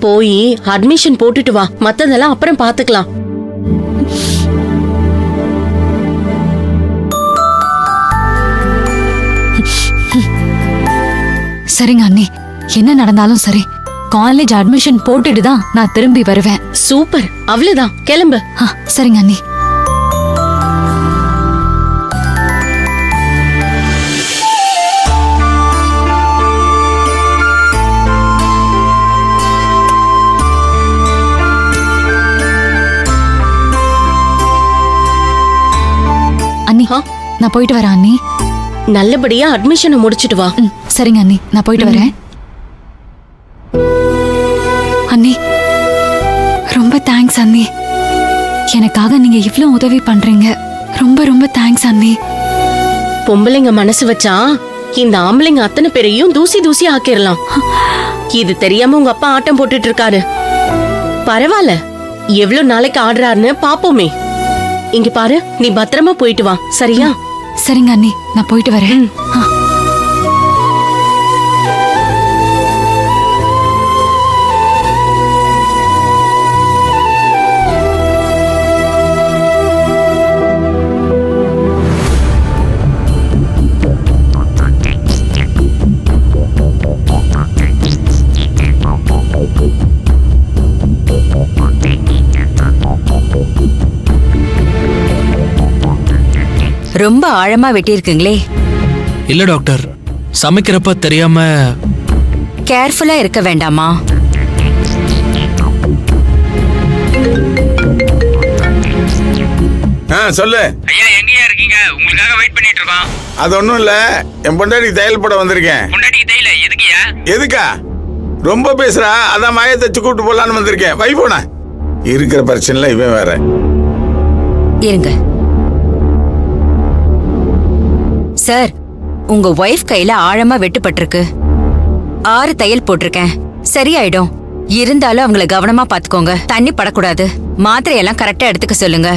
போய் அட்மிஷன் போட்டுட்டு வா, மத்ததெல்லாம் அப்புறம் பாத்துக்கலாம். சரிங்க அண்ணி, என்ன நடந்தாலும் சரி காலேஜ் அட்மிஷன் போட்டுட்டு தான் நான் திரும்பி வருவேன். சூப்பர், அவ்வளவுதான், கிளம்பு. சரிங்க அண்ணி. அண்ணி, நான் போயிட்டு வரேன் அண்ணி. நல்லபடியா அட்மிஷனை முடிச்சிட்டு வா. சரிங்க அண்ணி, நான் போயிட்டு வரேன். அண்ணி, ரொம்ப தேங்க்ஸ் அண்ணி. எனக்காக நீங்க இவ்ளோ உதவி பண்றீங்க. ரொம்ப ரொம்ப தேங்க்ஸ் அண்ணி. பொம்பளைங்க மனசு வச்சா இந்த ஆம்பளைங்க அத்தனை பேரையும் தூசி தூசி ஆக்கிரலாம். இது தெரியாம உங்க அப்பா ஆட்டம் போட்டுட்டு இருக்காரு. பரவாயில்ல, எவ்வளவு நாளைக்கு ஆடுறாருன்னு பாப்போமே. இங்க பாரு, நீ பத்திரமா போயிட்டு வா, சரியா? சரிங்க அண்ணி, நான் போயிட்டு வரேன். ரொம்ப ஆழமா வெட்டியிருக்குங்களே. இல்ல டாக்டர், சமைக்கிறப்ப தெரியாம. கேர்ஃபுல்லா இருக்க வேண்டாமா? சொல்லு ஐயா, எங்கயா இருக்கீங்க? உங்களுக்காக வெயிட் பண்ணிட்டு இருக்கோம். அது ஒண்ணும் இல்ல, என் பொண்டாட்டிக்கு தையல் போட வந்திருக்கேன். பொண்டாட்டிக்கு தையல எதுக்குயா? எதுக்கா? ரொம்ப பேசுறா, அதான் மாயை தச்சு கூப்பிட்டு போலான்னு வந்திருக்கேன். வை போன இருக்கிற பிரச்சனைல இவன் வேற. இருங்க சார், உங்க ஒய்ஃப் கையில ஆழமா வெட்டுப்பட்டிருக்கு. 6 தையல் போட்டிருக்கேன், சரியாயிடும். இருந்தாலும் அவங்கள கவனமா பாத்துக்கோங்க. தண்ணி படக்கூடாது. மாத்திரையெல்லாம் கரெக்டா எடுத்துக்க சொல்லுங்க.